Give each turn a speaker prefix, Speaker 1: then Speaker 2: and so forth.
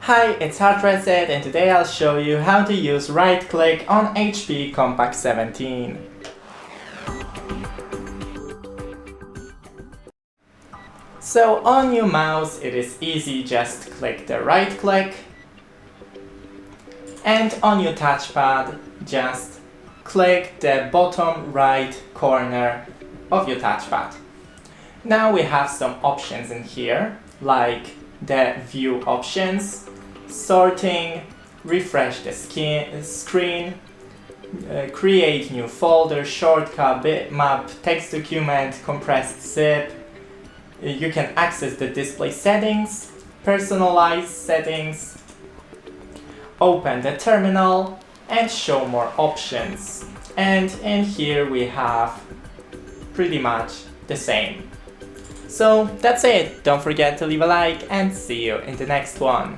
Speaker 1: Hi, it's Hard Reset and today I'll show you how to use right click on HP Compaq 17. So on your mouse it is easy, just click the right click, and on your touchpad just click the bottom right corner of your touchpad. Now we have some options in here like the view options, sorting, refresh the screen, create new folder, shortcut, bitmap, text document, compressed zip. You can access the display settings, personalize settings, open the terminal and show more options. And in here we have pretty much the same. So that's it. Don't forget to leave a like and see you in the next one.